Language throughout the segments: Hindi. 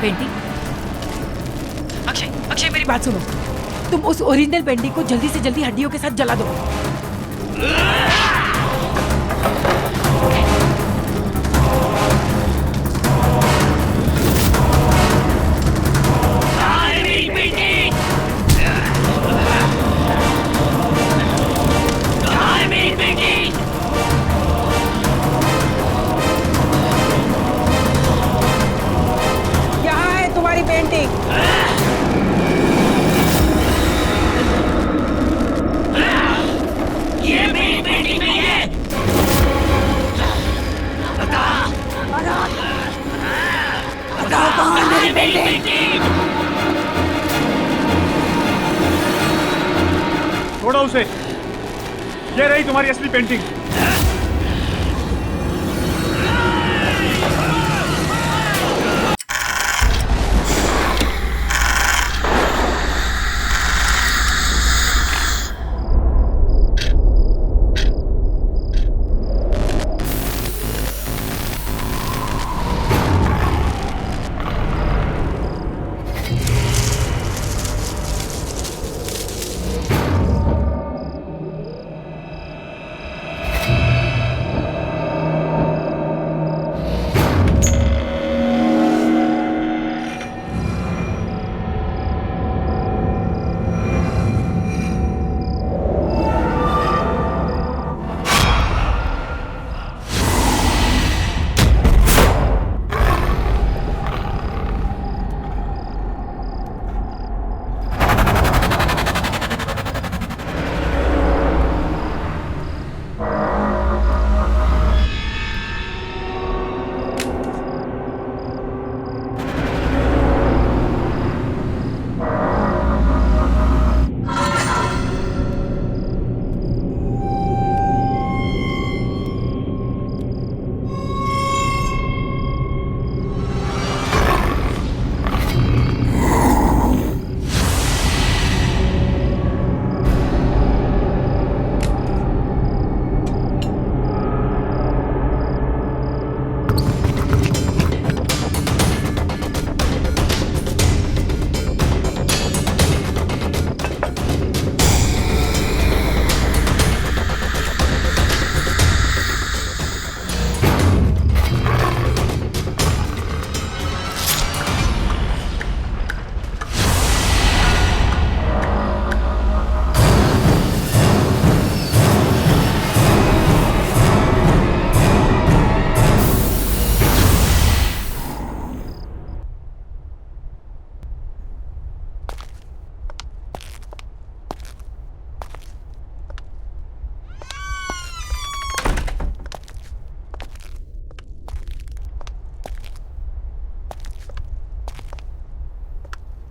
पेंटिंग? अक्षय, अक्षय मेरी बात सुनो, तुम उस ओरिजिनल पेंटिंग को जल्दी से जल्दी हड्डियों के साथ जला दो। छोड़ो उसे, ये रही तुम्हारी असली पेंटिंग।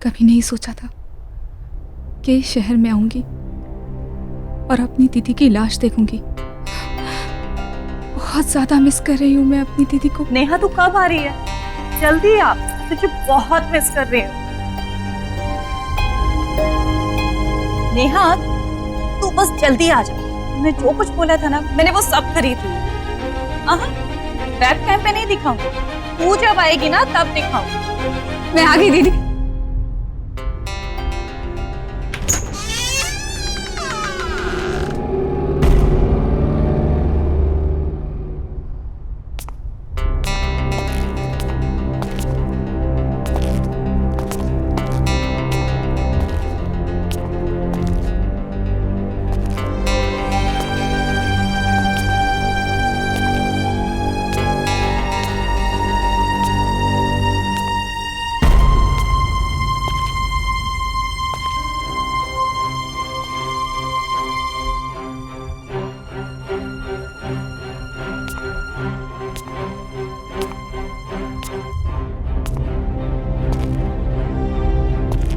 कभी नहीं सोचा था कि इस शहर में आऊंगी और अपनी दीदी की लाश देखूंगी। बहुत ज्यादा मिस कर रही हूँ मैं अपनी दीदी को। नेहा तू कब आ रही है? जल्दी आ, तुझे बहुत मिस कर रही हूँ। नेहा तू बस जल्दी आ जा। मैं जो कुछ बोला था ना, मैंने वो सब खरीद लिया। वेब कैम पे नहीं दिखाऊंगी, तू जब आएगी ना तब दिखाऊंगी। मैं आ गई दीदी।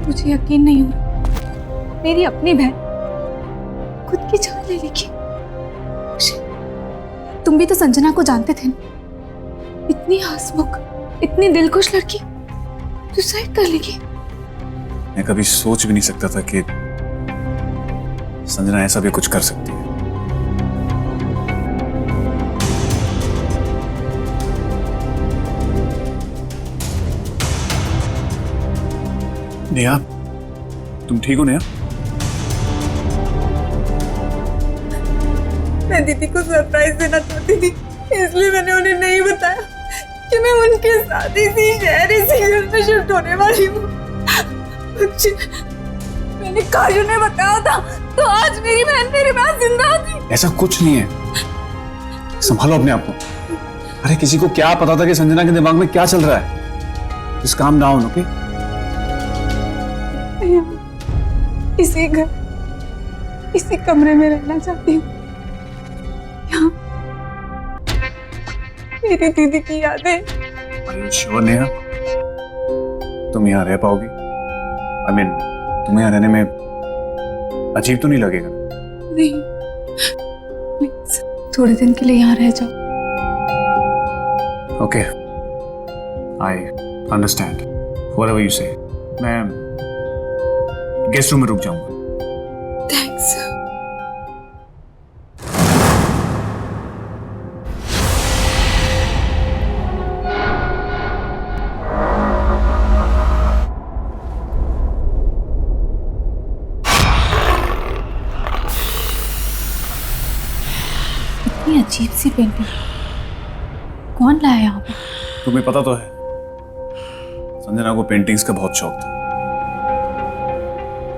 मुझे यकीन नहीं हो रहा, मेरी अपनी बहन खुद की जान ले लेगी। तुम भी तो संजना को जानते थे ना, इतनी हंसमुख, इतनी दिलखुश लड़की सुसाइड कर लेगी। मैं कभी सोच भी नहीं सकता था कि संजना ऐसा भी कुछ कर सकती है। नेहा, तुम ठीक हो नेहा? मैं दीदी को सरप्राइज देना चाहती थी, इसलिए मैंने उन्हें नहीं बताया कि मैं उनके साथ इसी शहर इसी घर में शिफ्ट होने वाली हूँ। मैंने काजू ने बताया था तो आज मेरी बहन मेरे पास जिंदा थी। ऐसा कुछ नहीं है, संभालो अपने आप को। अरे किसी को क्या पता था कि संजना के दिमाग में क्या चल रहा है? Just calm down, okay? इसी घर इसी कमरे में रहना चाहती हूँ। यहाँ मेरी दीदी की यादें। Are you sure, Neha? तुम यहाँ रह पाओगी? I mean, तुम्हें यहाँ रहने में अजीब तो नहीं लगेगा? नहीं, प्लीज थोड़े दिन के लिए यहाँ रह जाओ। Okay, I understand. Whatever you say. मैं गेस्ट रूम में रुक जाऊंगा। थैंक्स। इतनी अजीब सी पेंटिंग कौन लाया यहाँ पे? तुम्हें पता तो है, संजना को पेंटिंग्स का बहुत शौक था।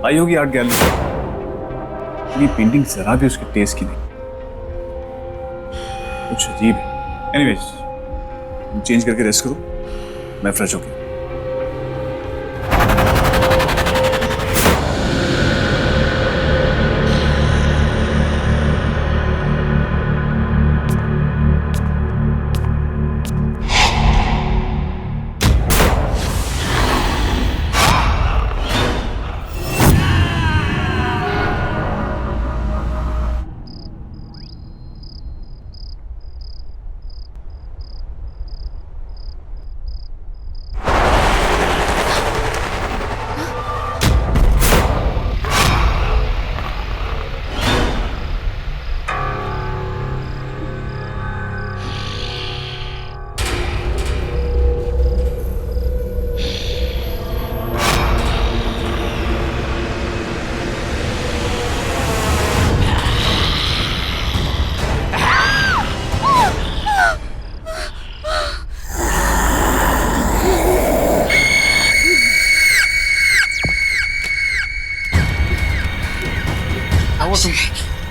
आई होगी आर्ट गैलरी। ये पेंटिंग जरा भी उसके टेस्ट की नहीं, कुछ अजीब है। एनीवेज, तुम चेंज करके रेस्ट करो, मैं फ्रेश होके।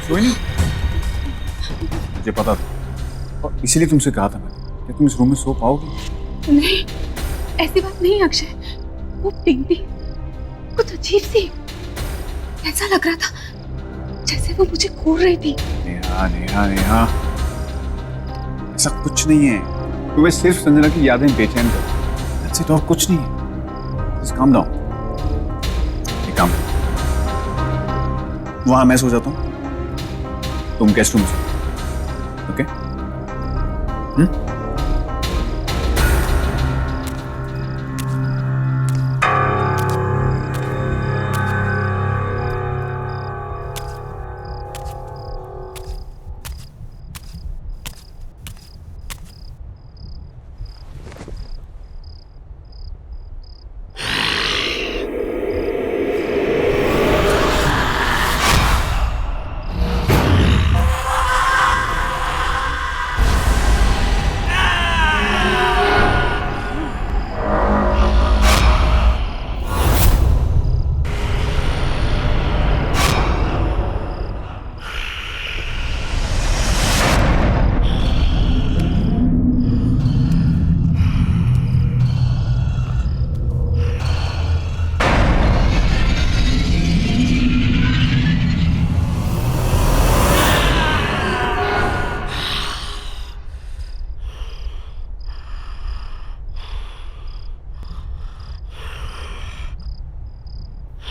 सोई नहीं? मुझे पता था और इसीलिए तुमसे कहा था मैंने कि तुम इस रूम में सो पाओगी। नहीं, ऐसी बात नहीं अक्षय। वो पेंटिंग कुछ अजीब सी, ऐसा लग रहा था जैसे वो मुझे घूर रही थी। नेहा नेहा नेहा, ऐसा कुछ नहीं है। तुम्हें सिर्फ संजना की यादें बेचैन कर, that's it, और कुछ नहीं है। Just calm down। एक काम करो, वहां मैं सो जाता हूँ, तुम गेस्ट रूम से, ओके?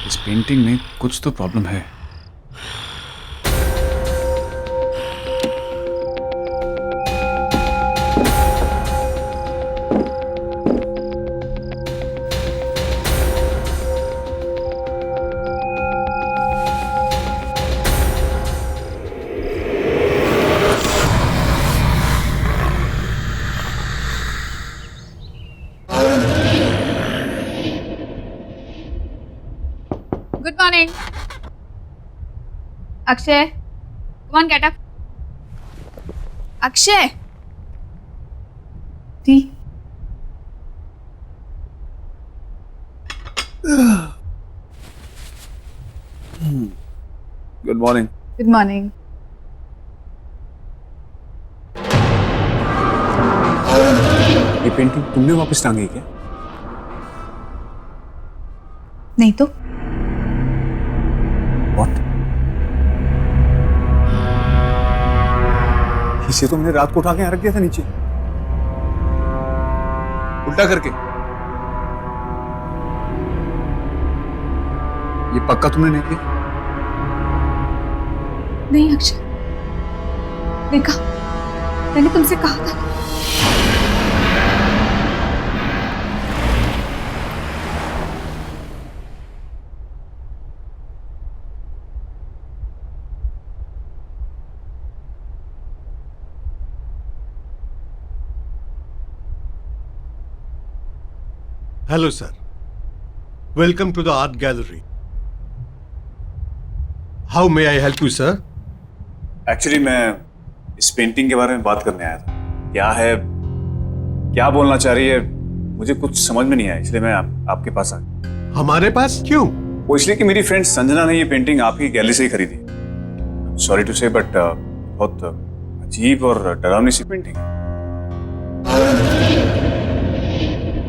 इस पेंटिंग में कुछ तो प्रॉब्लम है। Morning Akshay, come on get up. Akshay T. Good morning. Good morning. ये पेंटिंग तुमने वापस टांगी क्या? नहीं तो What? इसे तो मैंने रात को उठा के यहाँ रख दिया था नीचे, उल्टा करके। ये पक्का तुमने नहीं किया? नहीं अक्षय, देखा, मैंने तुमसे कहा था। Hello, sir. Welcome to the art gallery. How may I help you, sir? Actually मैं इस पेंटिंग के बारे में बात करने आया था। क्या है, क्या बोलना चाह रही है, मुझे कुछ समझ में नहीं आया, इसलिए मैं आपके पास आ गया। हमारे पास क्यों? वो इसलिए कि मेरी फ्रेंड संजना ने ये पेंटिंग आपकी गैलरी से ही खरीदी। सॉरी टू से, बट बहुत अजीब और डरावनी सी पेंटिंग है।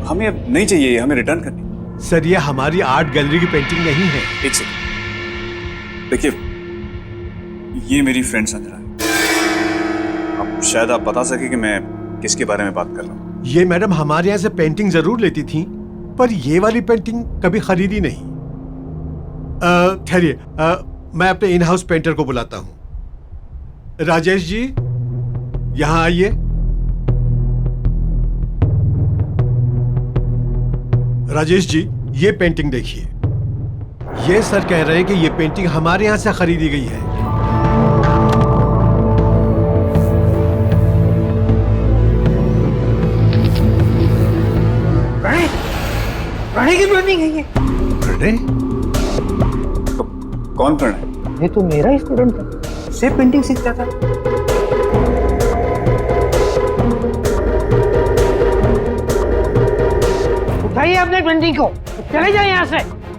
हमें अब नहीं चाहिए, हमें रिटर्न करनी। सर, ये हमारी आर्ट गैलरी की पेंटिंग नहीं है। एक सेकंड, देखिए, ये मेरी फ्रेंड संजना है। अब शायद आप बता सके कि मैं किसके बारे में बात कर रहा हूँ। ये मैडम हमारे यहाँ से पेंटिंग जरूर लेती थी, पर ये वाली पेंटिंग कभी खरीदी नहीं। ठहरिए, मैं अपने इन हाउस पेंटर को बुलाता हूँ। राजेश जी, यहाँ आइए। राजेश जी, ये पेंटिंग देखिए। ये सर कह रहे हैं कि ये पेंटिंग हमारे यहाँ से खरीदी गई है। प्रणय की पेंटिंग है ये। प्रणय? कौन प्रणय? ये तो मेरा ही स्टूडेंट था, से पेंटिंग सीखता था। उठाइए अपने पेंटिंग को, चले जाए यहाँ से।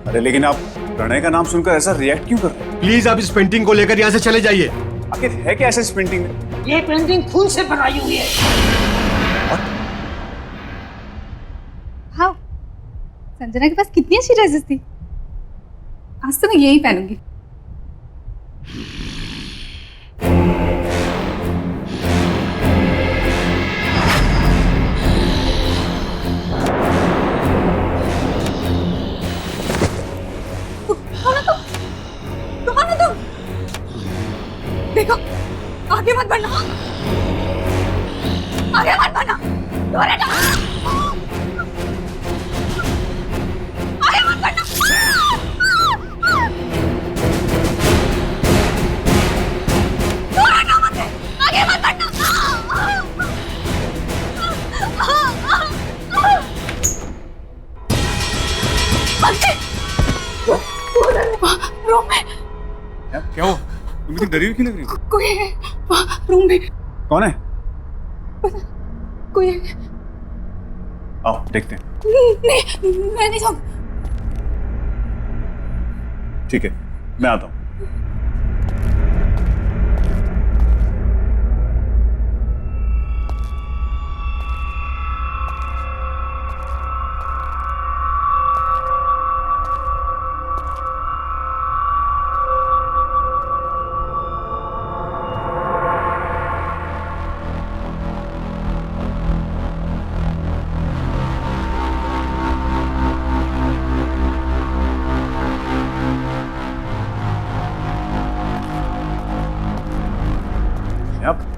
अरे लेकिन आप प्रणय का नाम सुनकर ऐसा रिएक्ट क्यों कर रहे हैं? प्लीज आप इस पेंटिंग को लेकर यहाँ से चले जाइए। आखिर है क्या ऐसा इस पेंटिंग में? ये पेंटिंग खून से बनाई हुई है। हाँ, संजना के पास कितनी अच्छी ड्रेसेस थी। आज तो मैं यही पहनूंगी। कौन हो तुम? देखो, आगे मत बढ़ना, आगे मत बढ़ना, दूर हटो। आगे मत बढ़ना। दूर हटो मुझसे, आगे मत बढ़ना। रूम में क्या हुआ? तुम इतनी डरी हुई क्यों लग रही हो? कोई है वहाँ रूम में। कौन है? कोई है। आओ देखते हैं। नहीं, मैं नहीं जाऊँ। ठीक है, मैं आता हूँ।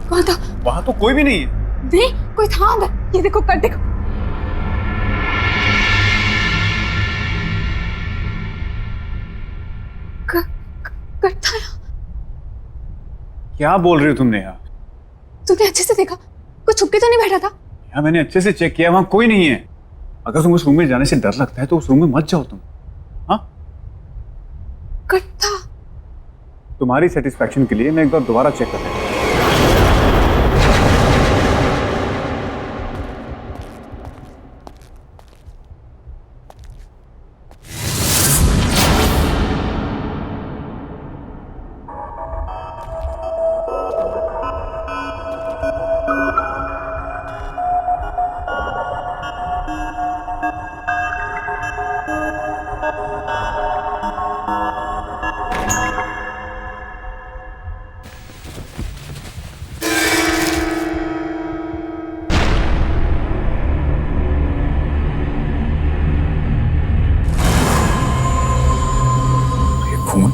कौन था? वहां तो कोई भी नहीं है। नहीं, कोई था अंदर। ये देखो, कट देखो। कट था। क्या बोल रही हो तुमने यार? तुमने अच्छे से देखा? कोई छुप के तो नहीं बैठा था? यार मैंने अच्छे से चेक किया, वहां कोई नहीं है। अगर तुम उस रूम में जाने से डर लगता है तो उस रूम में मत जाओ तुम। हाँ, कट था। तुम्हारी सेटिस्फैक्शन के लिए मैं एक बार दोबारा चेक कर लेता हूं। खून?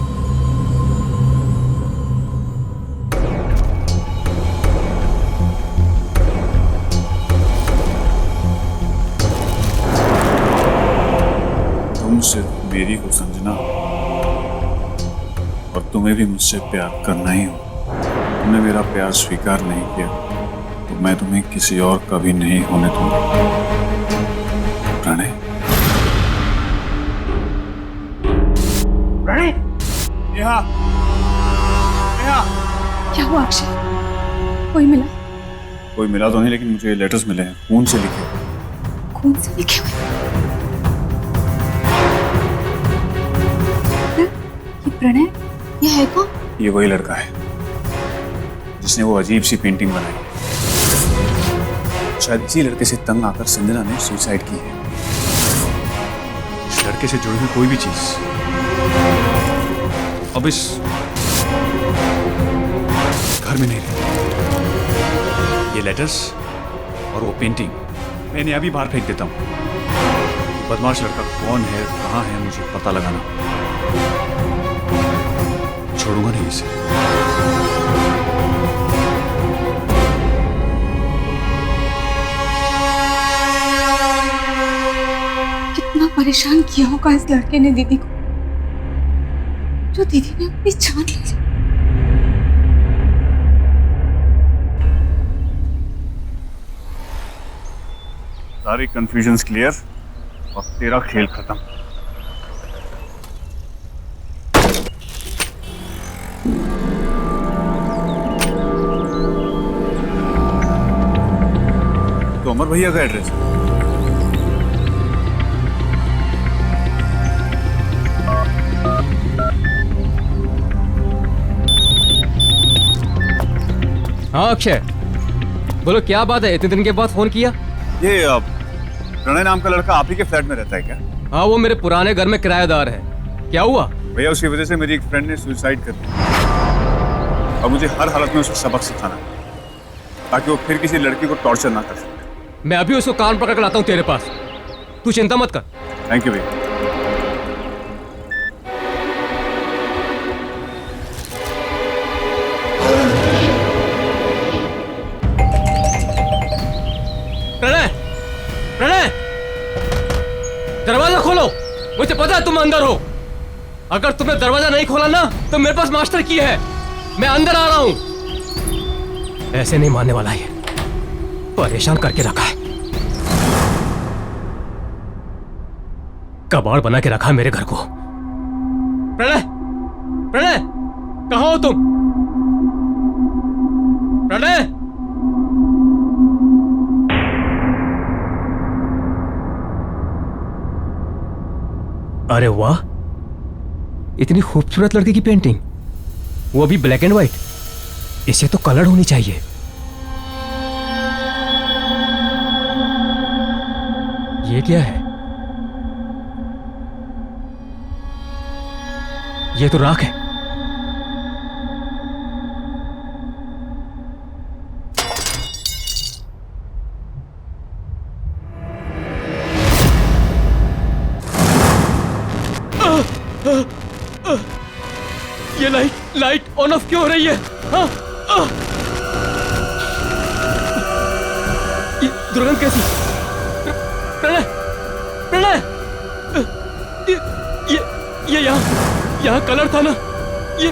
तुम सिर्फ मेरी हो संजना, और तुम्हें भी मुझसे प्यार करना ही हो। तुमने मेरा प्यार स्वीकार नहीं किया तो मैं तुम्हें किसी और का भी नहीं होने दूंगा। प्रणय, प्रणय, नेहा, नेहा। क्या हुआ अक्षय? कोई मिला? कोई मिला तो नहीं, लेकिन मुझे लेटर्स मिले हैं, खून से लिखे। खून से लिखे हुए? ये प्रणय, ये है कौन? ये वही लड़का है जिसने वो अजीब सी पेंटिंग बनाई। शायद इसी लड़के से तंग आकर संजना ने सुसाइड की है। इस लड़के से जुड़ी हुई कोई भी चीज अब इस घर में नहीं रही। ये लेटर्स और वो पेंटिंग मैं इन्हें अभी बाहर फेंक देता हूँ। बदमाश लड़का कौन है, कहाँ है, मुझे पता लगाना। छोड़ूंगा नहीं इसे। कितना परेशान किया होगा इस लड़के ने दीदी को, जो दीदी ने अपनी जान ले ली। सारी कंफ्यूजन्स क्लियर और तेरा खेल खत्म। तो अमर भैया का एड्रेस है। हाँ अक्षय, बोलो क्या बात है, इतने दिन के बाद फोन किया? ये प्रणय नाम का लड़का आप ही के फ्लैट में रहता है क्या? हाँ, वो मेरे पुराने घर में किराएदार है। क्या हुआ? भैया उसकी वजह से मेरी एक फ्रेंड ने सुसाइड कर दी और मुझे हर हालत में उसे सबक सिखाना है ताकि वो फिर किसी लड़की को टॉर्चर ना कर सके। मैं अभी उसको कान पकड़ कर लाता हूँ तेरे पास, तू चिंता मत कर। थैंक यू भैया। प्रणय, प्रणय, दरवाजा खोलो, मुझे पता है तुम अंदर हो। अगर तुमने दरवाजा नहीं खोला ना तो मेरे पास मास्टर की है, मैं अंदर आ रहा हूं। ऐसे नहीं मानने वाला है, परेशान करके रखा है, कबाड़ बना के रखा है मेरे घर को। प्रणय, प्रणय, कहाँ हो तुम? प्रणय, अरे वाह, इतनी खूबसूरत लड़की की पेंटिंग, वो भी ब्लैक एंड व्हाइट। इसे तो कलर होनी चाहिए। ये क्या है? ये तो राख है। ये लाइट ऑन ऑफ क्यों हो रही है? ये दुर्गंध कैसी? प्रणय, प्रणय, ये यहाँ कलर था ना? ये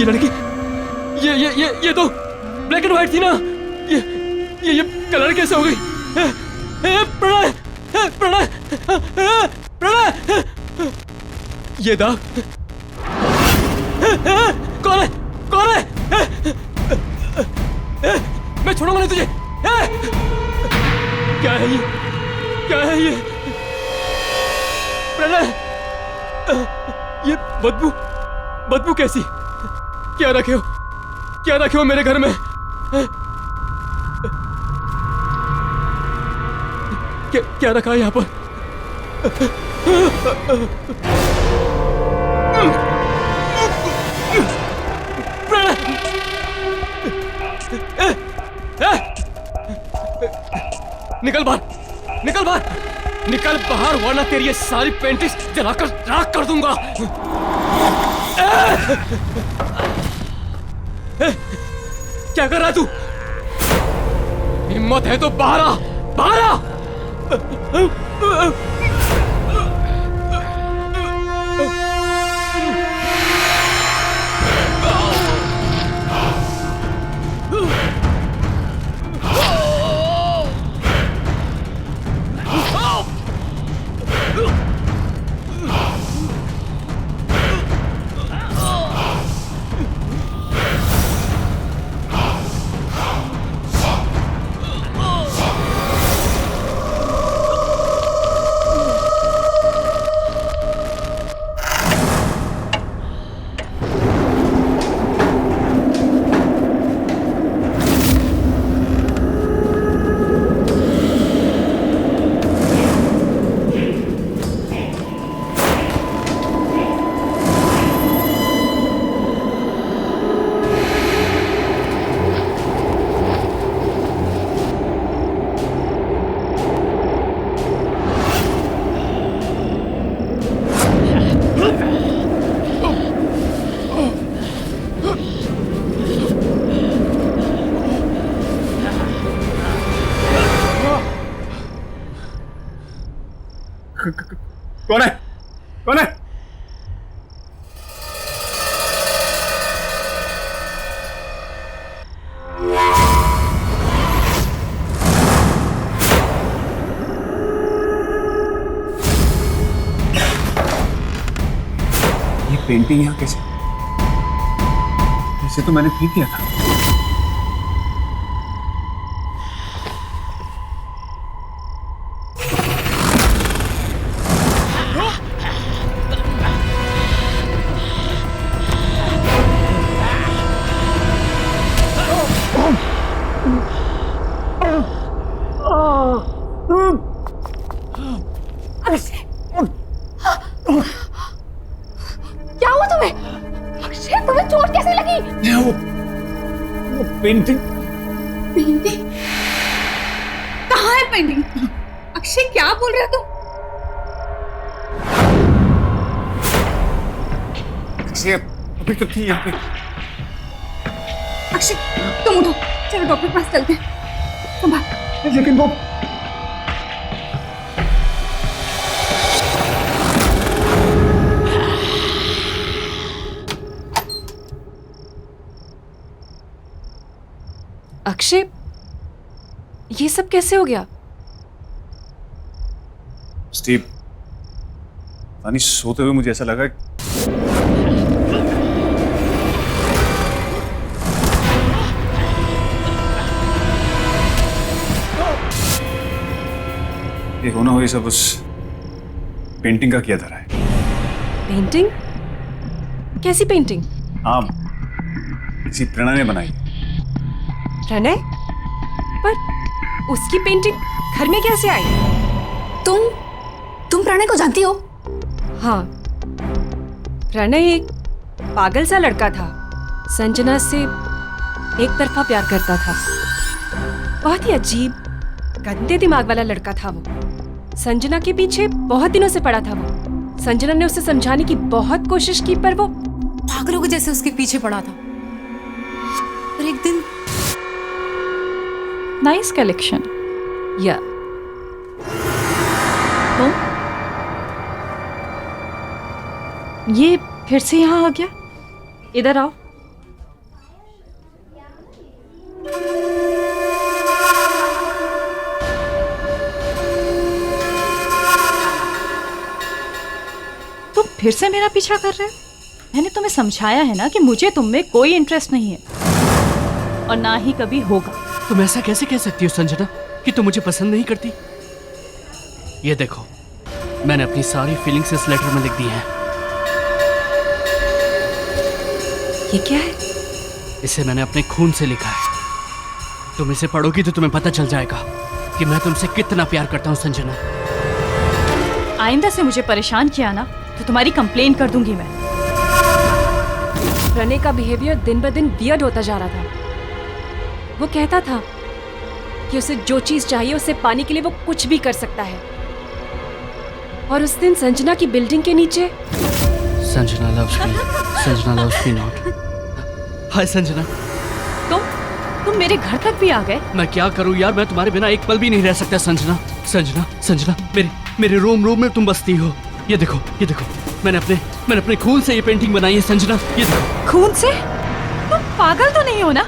लड़की, ये तो ब्लैक एंड व्हाइट थी ना? ये कलर कैसे हो गई? प्रणय, प्रणय, ये दाग कौन है? कौन है? मैं छोड़ूंगा नहीं तुझे। क्या है ये? क्या है ये? प्रणय, ये बदबू, बदबू कैसी? क्या रखे हो? क्या रखे हो मेरे घर में? क्या रखा है यहाँ पर? निकल बाहर, निकल बाहर, निकल बाहर, वरना तेरी ये सारी पेंटिंग्स जलाकर राख कर दूंगा। क्या कर रहा है तू? हिम्मत है तो बाहर आ, बाहर आ। कौन है? कौन है? ये पेंटिंग यहाँ कैसे? इसे तो मैंने ठीक किया था। क्या हुआ तुम्हें? अक्षय, तुम्हें चोट कैसे लगी? वो पेंटिंग। पेंटिंग? कहाँ है पेंटिंग? अक्षय, क्या बोल रहे हो तुम? अक्षय अभी तो थी यहाँ पे। अक्षय, तुम उठो, चलो डॉक्टर के पास चलते हैं। संभाल। लेकिन वो अक्षय, ये सब कैसे हो गया? स्टीव, यानी सोते हुए मुझे ऐसा लगा ये होना हो, ये सब उस पेंटिंग का किया धरा है। पेंटिंग? कैसी पेंटिंग? हाँ, किसी प्रणय ने बनाई। प्रणय? पर उसकी पेंटिंग घर में कैसे आई? तुम प्रणय को जानती हो? हाँ, प्रणय एक पागल सा लड़का था। संजना से एक तरफा प्यार करता था। बहुत ही अजीब, गंदे दिमाग वाला लड़का था वो। संजना के पीछे बहुत दिनों से पड़ा था वो। संजना ने उसे समझाने की बहुत कोशिश की, पर वो पागलों के जैसे उसके पीछे पड़ा था। पर एक दिन नाइस कलेक्शन या ये फिर से यहाँ आ गया। इधर आओ। तुम फिर से मेरा पीछा कर रहे हो? मैंने तुम्हें समझाया है ना कि मुझे तुम में कोई इंटरेस्ट नहीं है और ना ही कभी होगा। तुम ऐसा कैसे कह सकती हो संजना कि तुम मुझे पसंद नहीं करती? ये देखो, मैंने अपनी सारी फीलिंग्स इस लेटर में लिख दी हैं। ये क्या है? इसे मैंने अपने खून से लिखा है। तुम इसे पढ़ोगी तो तुम्हें पता चल जाएगा कि मैं तुमसे कितना प्यार करता हूँ संजना। आइंदा से मुझे परेशान किया ना तो तुम्हारी कंप्लेन कर दूंगी मैं। प्रणय का बिहेवियर दिन ब दिन वियर्ड होता जा रहा था। वो कहता था कि उसे जो चीज चाहिए उसे पाने के लिए वो कुछ भी कर सकता है। और उस दिन संजना की बिल्डिंग के नीचे संजना loves me not। हाय संजना। तुम मेरे घर तक भी आ गए? मैं क्या करूं यार, मैं तुम्हारे बिना एक पल भी नहीं रह सकता संजना। संजना मेरे रोम में तुम बसती हो। ये देखो मैंने अपने खून से ये पेंटिंग बनाई है संजना। ये देखो। खून से? तुम पागल तो नहीं हो ना?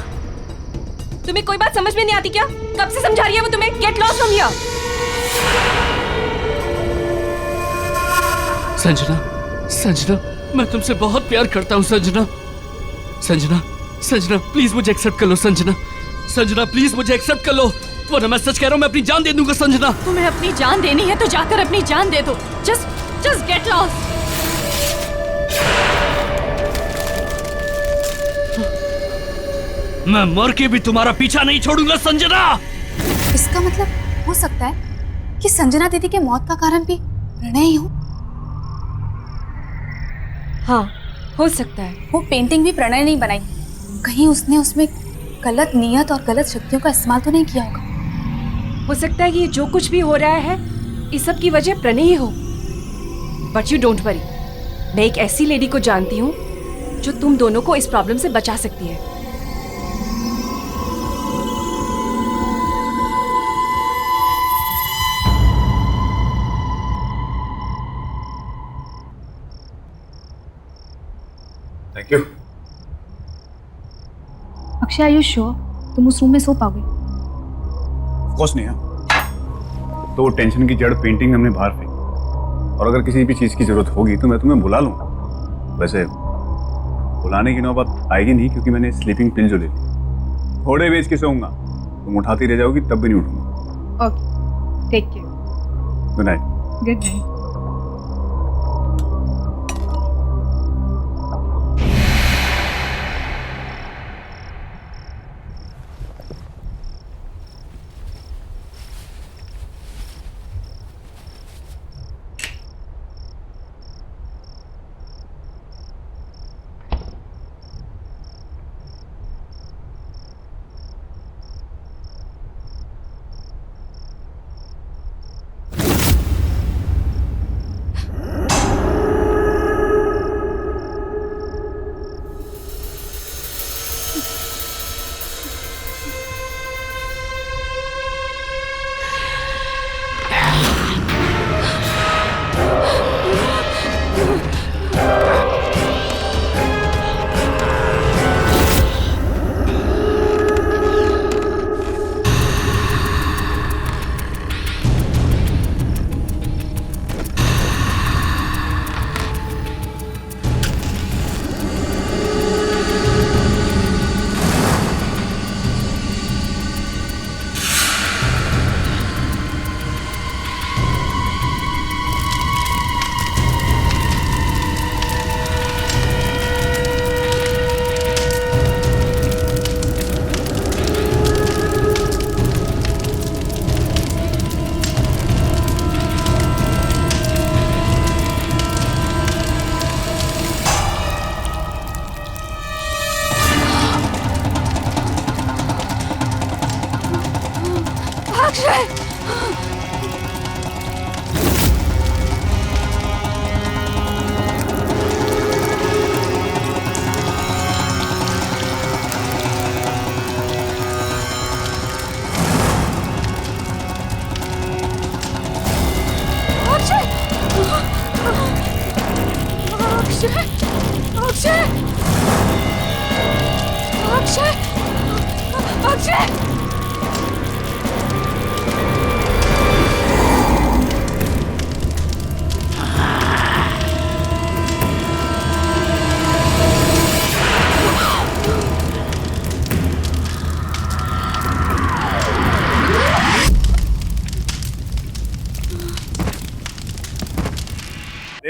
तुम्हें कोई बात समझ में नहीं आती क्या? कब से समझा रही है वो तुम्हें? Get lost from here. Sanjana मैं तुमसे बहुत प्यार करता हूँ संजना प्लीज मुझे एक्सेप्ट कर लो संजना प्लीज मुझे एक्सेप्ट कर लो, वरना मैं सच कह रहा हूँ मैं अपनी जान दे दूंगा संजना। तुम्हें अपनी जान देनी है तो जाकर अपनी जान दे दो। Just get lost. मैं मर के भी तुम्हारा पीछा नहीं छोड़ूंगा संजना। इसका मतलब हो सकता है कि संजना दीदी के मौत का कारण भी प्रणय ही हो। हाँ, हो सकता है। वो पेंटिंग भी प्रणय नहीं बनाई, कहीं उसने उसमें गलत नियत और गलत शक्तियों का इस्तेमाल तो नहीं किया होगा। हो सकता है कि जो कुछ भी हो रहा है इस सब की वजह प्रणय ही हो। बट यू डोंट वरी, मैं एक ऐसी लेडी को जानती हूँ जो तुम दोनों को इस प्रॉब्लम से बचा सकती है। Thank you. Akshay, are you sure तुम उस रूम में सो पाओगे? ऑफ कोर्स नहीं है। तो टेंशन की जड़ पेंटिंग हमने बाहर फेंकी, और अगर किसी भी चीज़ की जरूरत होगी तो मैं तुम्हें बुला लूँगा। वैसे बुलाने की नौबत आएगी नहीं, क्योंकि मैंने स्लीपिंग पिल जो ले ली। घोड़े बेच के सोऊंगा, तुम उठाती रह जाओगी तब भी नहीं उठूंगा। Okay, take care. Good night. Good night.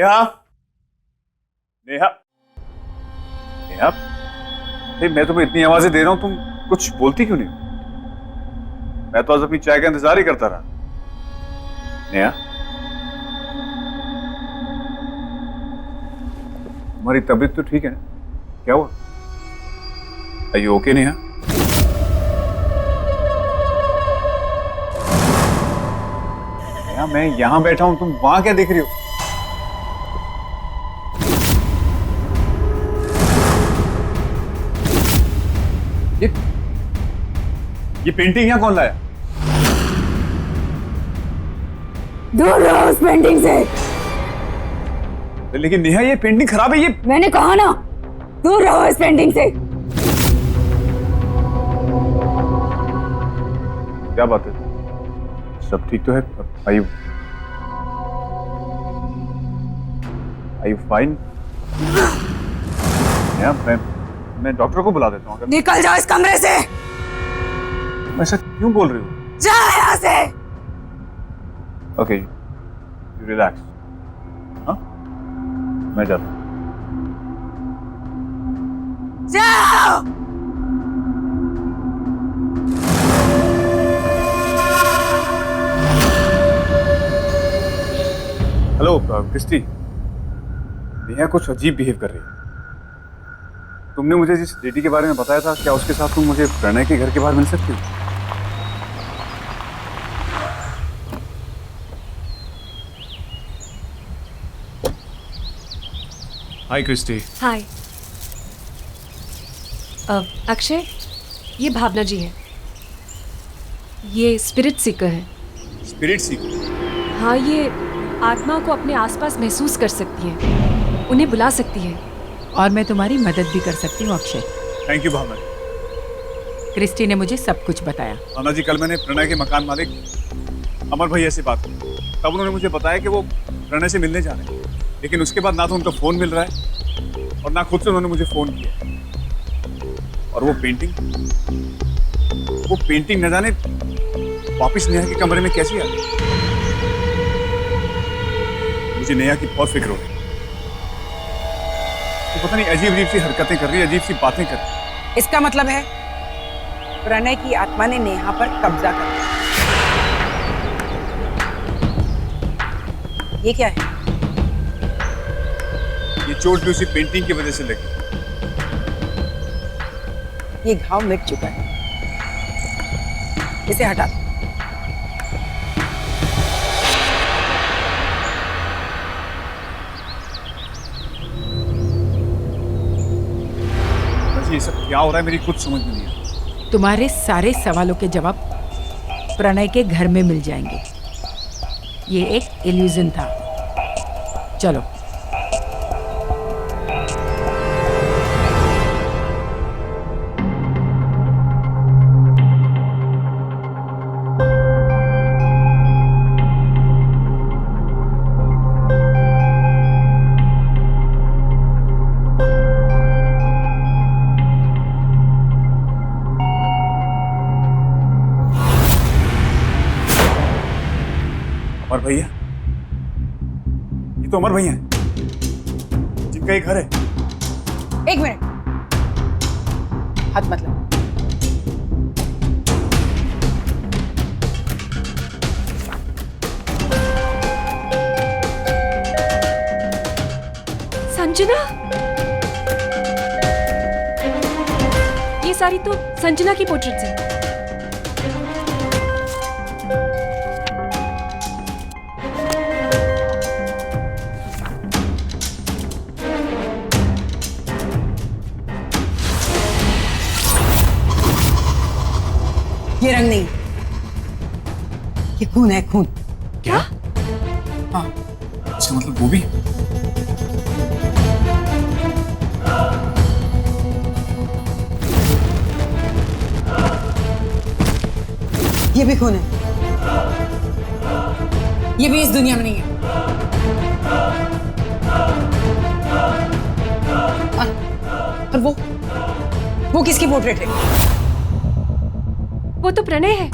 Neha, Neha, Neha, मैं तुम्हें इतनी आवाजें दे रहा हूं, तुम कुछ बोलती क्यों नहीं? मैं तो आज अपनी चाय का इंतजार ही करता रहा। नेहा, तुम्हारी तबीयत तो ठीक है ना? क्या हुआ? Are you okay, Neha? Neha, मैं यहां बैठा हूं, तुम वहां क्या देख रही हो? ये पेंटिंग यहां कौन लाया? दूर रहो उस पेंटिंग से। लेकिन नेहा, ये पेंटिंग खराब है। ये मैंने कहा ना, दूर रहो इस पेंटिंग से। क्या बात है? सब ठीक तो है? Are you fine? नेहा, मैं डॉक्टर को बुला देता हूँ। निकल जाओ इस कमरे से। ऐसा क्यों बोल रही हो? जाओ यहाँ से। Okay, you relax. हाँ, मैं जाता हूँ। जाओ। हेलो क्रिस्टी, नेहा कुछ अजीब बिहेव कर रही है। तुमने मुझे जिस लेडी के बारे में बताया था, क्या उसके साथ तुम मुझे प्रणय के घर के बाहर मिल सकती हो? हाय क्रिस्टी। हाय अक्षय, ये भावना जी है। ये स्पिरिट सीकर है। स्पिरिट सीकर? हाँ, ये आत्मा को अपने आसपास महसूस कर सकती है, उन्हें बुला सकती है। और मैं तुम्हारी मदद भी कर सकती हूँ Akshay. Thank you Bhavna. Christy ने मुझे सब कुछ बताया। भावना जी, कल मैंने प्रणय के मकान मालिक अमर भैया से बात की, तब उन्होंने मुझे बताया कि वो प्रणय से मिलने जा रहे हैं। लेकिन उसके बाद ना तो उनका फोन मिल रहा है और ना खुद से उन्होंने मुझे फोन किया। और वो पेंटिंग न जाने वापस नेहा के कमरे में कैसी आ गई। मुझे नेहा की बहुत फिक्र हो रही है। तो पता नहीं अजीब सी हरकतें कर रही है, अजीब सी बातें कर रही है। इसका मतलब है प्रणय की आत्मा ने नेहा पर कब्जा कर लिया। ये क्या है? ये चोट भी उसी पेंटिंग की वजह से लगी। ये घाव मिट चुका है, इसे हटा दो। ये सब क्या हो रहा है, मेरी कुछ समझ में नहीं आ रहा। तुम्हारे सारे सवालों के जवाब प्रणय के घर में मिल जाएंगे। ये एक इल्यूजन था। चलो। अमर भैया, ये तो अमर भैया हैं, जिनका ये घर है। एक मिनट, हाथ मत लगाओ। संजना, ये सारी तो संजना की पोर्ट्रेट्स है। ये रंग नहीं, ये खून है, खून। क्या? हाँ। अच्छा, मतलब वो भी? ये भी खून है, ये भी इस दुनिया में नहीं है। और वो किसकी पोर्ट्रेट है? वो तो प्रणय है।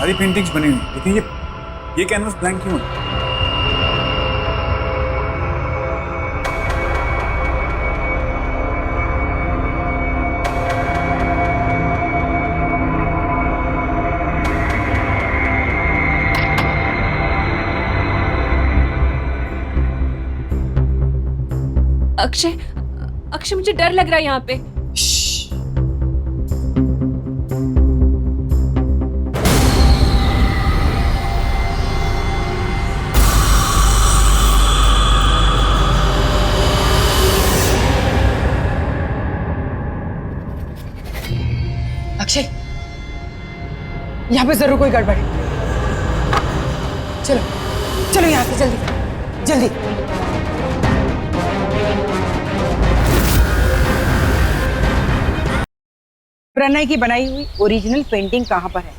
सारी पेंटिंग्स बनी हुई, लेकिन ये कैनवस ब्लैंक क्यों है? अक्षय, अक्षय मुझे डर लग रहा है यहाँ पे। अक्षय, यहाँ पे जरूर कोई गड़बड़ है। चलो चलो यहाँ से जल्दी जल्दी। प्रणय की बनाई हुई ओरिजिनल पेंटिंग कहाँ पर है?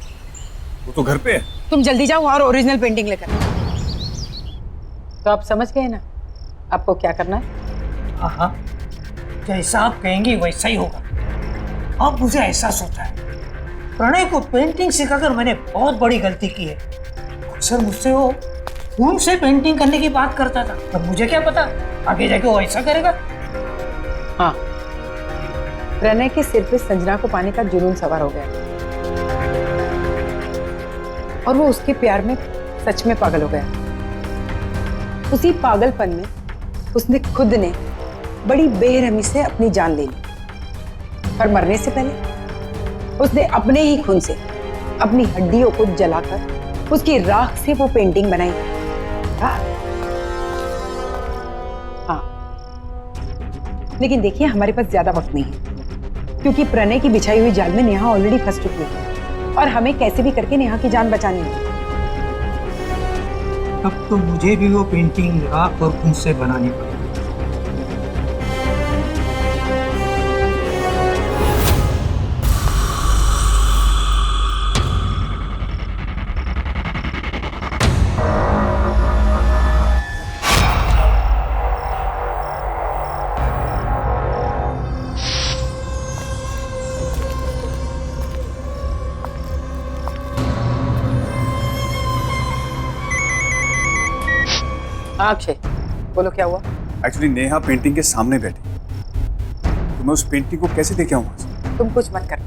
वो तो घर पे है। तुम जल्दी जाओ और ओरिजिनल पेंटिंग लेकर। तो आप समझ गए ना आपको क्या करना है? हाँ, जैसा आप कहेंगे वैसा ही होगा। अब मुझे एहसास होता है प्रणय को पेंटिंग सिखाकर मैंने बहुत बड़ी गलती की है। अक्सर मुझसे वो खून से पेंटिंग करने की बात करता था, तब मुझे क्या पता आगे जाके वो ऐसा करेगा। हाँ, प्रणय के सिर पे संजना को पाने का जुनून सवार हो गया और वो उसके प्यार में सच में पागल हो गया। उसी पागलपन में उसने खुद ने बड़ी बेरहमी से अपनी जान ले ली और मरने से पहले उसने अपने ही खून से अपनी हड्डियों को जलाकर उसकी राख से वो पेंटिंग बनाई। हाँ, लेकिन देखिए हमारे पास ज्यादा वक्त नहीं है क्योंकि प्रणय की बिछाई हुई जाल में नेहा ऑलरेडी फंस चुकी है और हमें कैसे भी करके नेहा की जान बचानी है। तब तो मुझे भी वो पेंटिंग राख और खून से बनानी पड़ेगी। अक्षय, बोलो क्या हुआ? एक्चुअली नेहा पेंटिंग के सामने बैठी, तो मैं उस पेंटिंग को कैसे लेके आऊंगा? तुम कुछ मत कर,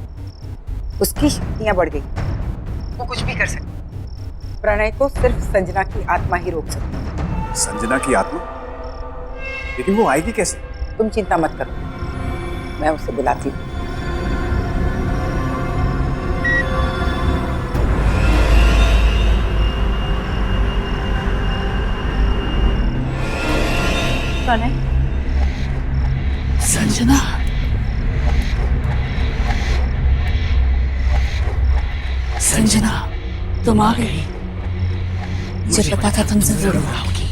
उसकी शक्तियां बढ़ गई, वो कुछ भी कर सकती। प्रणय को सिर्फ संजना की आत्मा ही रोक सकती। संजना की आत्मा? लेकिन वो आएगी कैसे? तुम चिंता मत करो, मैं उसे बुलाती हूँ। प्रणय, संजना, संजना, तुम आ गई। मुझे पता था तुम जरूर आओगी।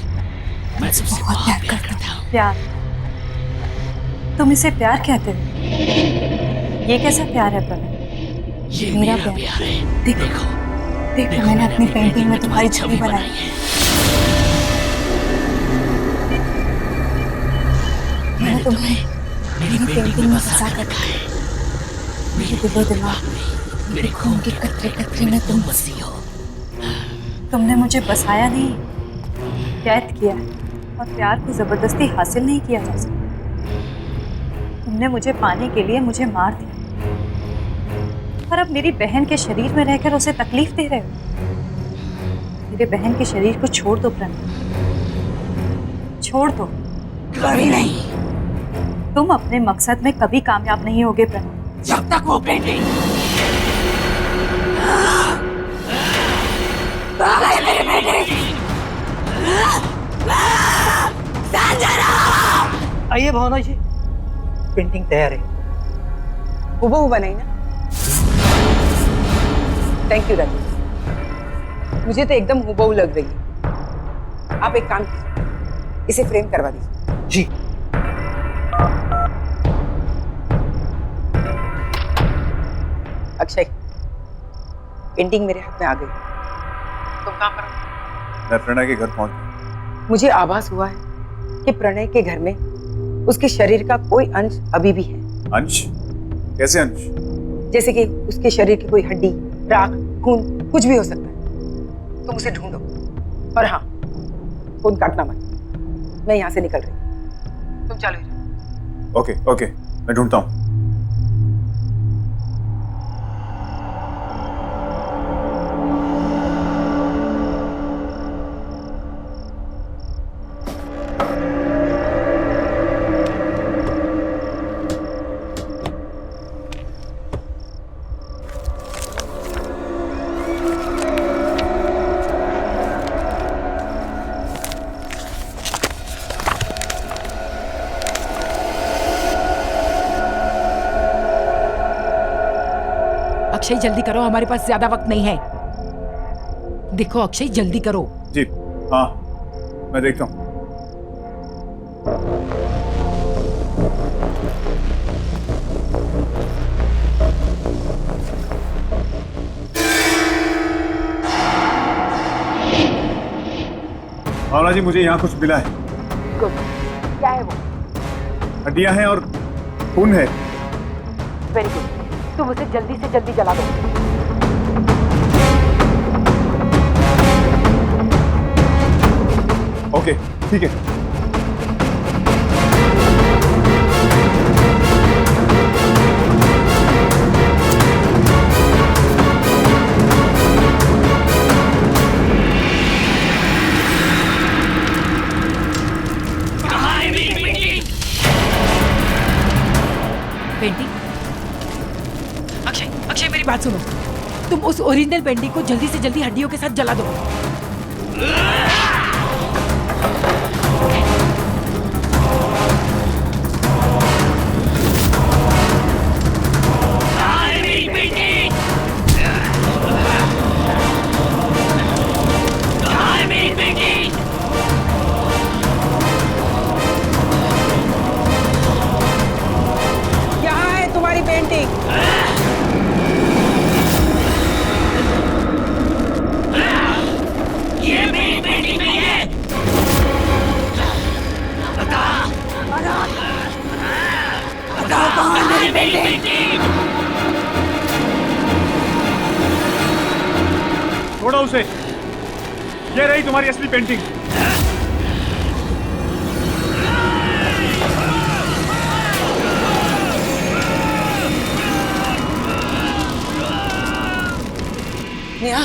मैं तुमसे बहुत प्यार करता हूँ। प्यार? तुम इसे प्यार कहते हो? ये कैसा प्यार है प्रणय? ये मेरा प्यार है। देखो, देखो मैंने अपनी पेंटिंग में तुम्हारी छवि बनाई है। मैंने तुम्हें मेरी पेंटिंग में फंसा कर रखा है। मेरे दिलो दिमाग में, मेरे खून के कतरे कतरे में तुम बसी हो। तुमने मुझे बसाया नहीं, कैद किया है और प्यार को जबरदस्ती हासिल नहीं किया जा सकता। तुमने मुझे पाने के लिए मुझे मार दिया और अब मेरी बहन के शरीर में रहकर उसे तकलीफ दे रहे हो। मेरे बहन के शरीर को छोड़ दो प्रणय, छोड़ दो। कभी नहीं। तुम अपने मकसद में कभी कामयाब नहीं होगे प्रणय, जब तक वो पेंटिंग मेरे बेटे। आइए भावना जी, पेंटिंग तैयार है। हूबहू बनाई ना? थैंक यू राजेश, मुझे तो एकदम हूबहू लग रही है। आप एक काम कीजिए, इसे फ्रेम करवा दीजिए। जी। अक्षय, पेंटिंग मेरे हाथ में आ गई। तुम कहाँ पर हो? मैं प्रणय के घर पहुंच गया। मुझे आभास हुआ है कि प्रणय के घर में उसके शरीर का कोई अंश अभी भी है। अंश? कैसे अंश? जैसे कि उसके शरीर की कोई हड्डी, राख, खून कुछ भी हो सकता है, तुम उसे ढूंढो। और हाँ, फोन काटना मत, मैं यहाँ से निकल रही हूँ, तुम चालू ही रहो। ओके ओके, मैं ढूंढता हूँ। अक्षय जल्दी करो, हमारे पास ज्यादा वक्त नहीं है। देखो अक्षय जल्दी करो। जी हाँ, मैं देखता हूँ। भावना जी, मुझे यहाँ कुछ मिला है। क्या है वो? हड्डियां हैं और खून है। वेरी गुड, तुम उसे जल्दी से जल्दी जला दो। ओके ठीक है। पेंटिंग, अक्षय अक्षय मेरी बात सुनो, तुम उस ओरिजिनल पेंटिंग को जल्दी से जल्दी हड्डियों के साथ जला दो। यहाँ है तुम्हारी पेंटिंग। छोड़ो उसे, ये रही तुम्हारी असली पेंटिंग। नेहा,